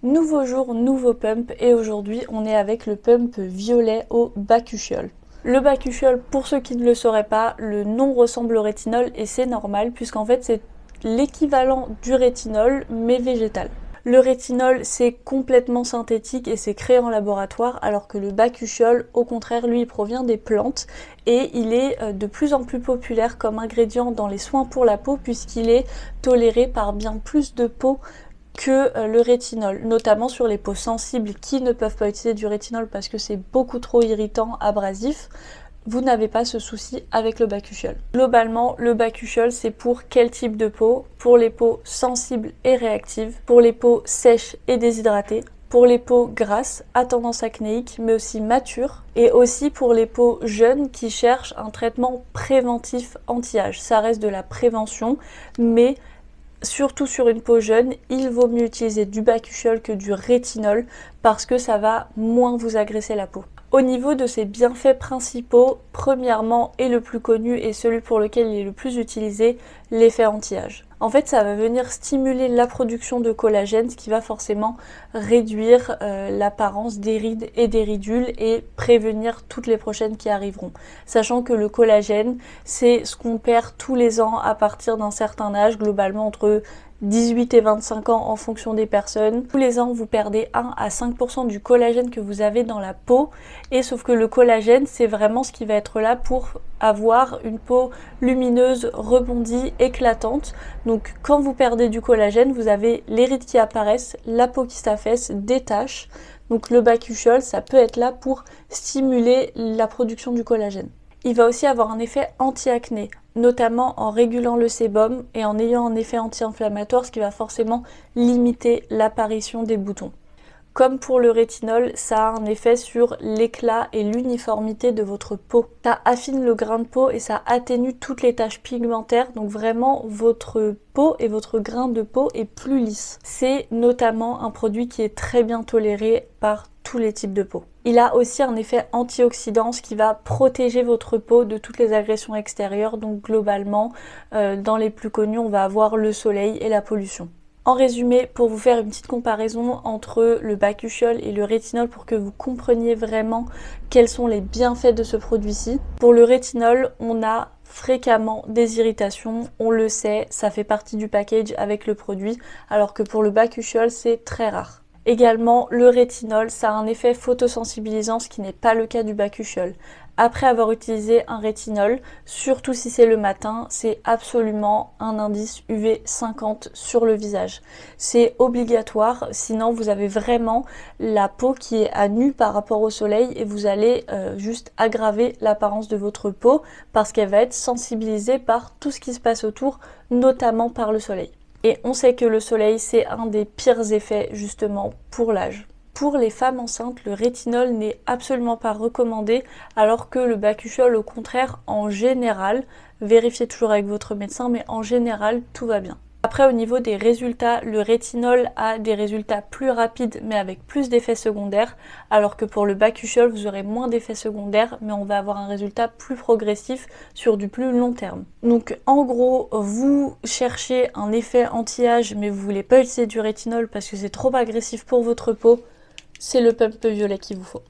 Nouveau jour, nouveau pump et aujourd'hui on est avec le pump violet au bakuchiol. Le bakuchiol, pour ceux qui ne le sauraient pas, le nom ressemble au rétinol et c'est normal puisqu'en fait c'est l'équivalent du rétinol mais végétal. Le rétinol c'est complètement synthétique et c'est créé en laboratoire alors que le bakuchiol au contraire lui il provient des plantes et il est de plus en plus populaire comme ingrédient dans les soins pour la peau puisqu'il est toléré par bien plus de peau que le rétinol, notamment sur les peaux sensibles qui ne peuvent pas utiliser du rétinol parce que c'est beaucoup trop irritant, abrasif. Vous n'avez pas ce souci avec le bakuchiol. Globalement, le bakuchiol, c'est pour quel type de peau? Pour les peaux sensibles et réactives, pour les peaux sèches et déshydratées, pour les peaux grasses à tendance acnéique, mais aussi matures, et aussi pour les peaux jeunes qui cherchent un traitement préventif anti-âge. Ça reste de la prévention, mais surtout sur une peau jeune, il vaut mieux utiliser du bakuchiol que du rétinol parce que ça va moins vous agresser la peau. Au niveau de ses bienfaits principaux, premièrement et le plus connu et celui pour lequel il est le plus utilisé, l'effet anti-âge. En fait, ça va venir stimuler la production de collagène, ce qui va forcément réduire l'apparence des rides et des ridules et prévenir toutes les prochaines qui arriveront. Sachant que le collagène, c'est ce qu'on perd tous les ans à partir d'un certain âge, globalement entre 18 et 25 ans en fonction des personnes. Tous les ans, vous perdez 1 à 5% du collagène que vous avez dans la peau. Et sauf que le collagène, c'est vraiment ce qui va être là pour avoir une peau lumineuse, rebondie, éclatante. Donc quand vous perdez du collagène, vous avez les rides qui apparaissent, la peau qui s'affaisse, des taches. Donc le bakuchiol, ça peut être là pour stimuler la production du collagène. Il va aussi avoir un effet anti-acné, notamment en régulant le sébum et en ayant un effet anti-inflammatoire, ce qui va forcément limiter l'apparition des boutons. Comme pour le rétinol, ça a un effet sur l'éclat et l'uniformité de votre peau. Ça affine le grain de peau et ça atténue toutes les taches pigmentaires, donc vraiment votre peau et votre grain de peau est plus lisse. C'est notamment un produit qui est très bien toléré par tous les types de peau. Il a aussi un effet antioxydant, ce qui va protéger votre peau de toutes les agressions extérieures, donc globalement, dans les plus connus, on va avoir le soleil et la pollution. En résumé, pour vous faire une petite comparaison entre le bakuchiol et le rétinol pour que vous compreniez vraiment quels sont les bienfaits de ce produit-ci. Pour le rétinol, on a fréquemment des irritations, on le sait, ça fait partie du package avec le produit, alors que pour le bakuchiol, c'est très rare. Également, le rétinol, ça a un effet photosensibilisant, ce qui n'est pas le cas du bakuchiol. Après avoir utilisé un rétinol, surtout si c'est le matin, c'est absolument un indice UV 50 sur le visage. C'est obligatoire, sinon vous avez vraiment la peau qui est à nu par rapport au soleil et vous allez juste aggraver l'apparence de votre peau parce qu'elle va être sensibilisée par tout ce qui se passe autour, notamment par le soleil. Et on sait que le soleil, c'est un des pires effets justement pour l'âge. Pour les femmes enceintes, le rétinol n'est absolument pas recommandé, alors que le bakuchiol, au contraire, en général, vérifiez toujours avec votre médecin, mais en général, tout va bien. Après, au niveau des résultats, le rétinol a des résultats plus rapides, mais avec plus d'effets secondaires, alors que pour le bakuchiol, vous aurez moins d'effets secondaires, mais on va avoir un résultat plus progressif sur du plus long terme. Donc, en gros, vous cherchez un effet anti-âge, mais vous voulez pas utiliser du rétinol parce que c'est trop agressif pour votre peau, c'est le pump violet qu'il vous faut.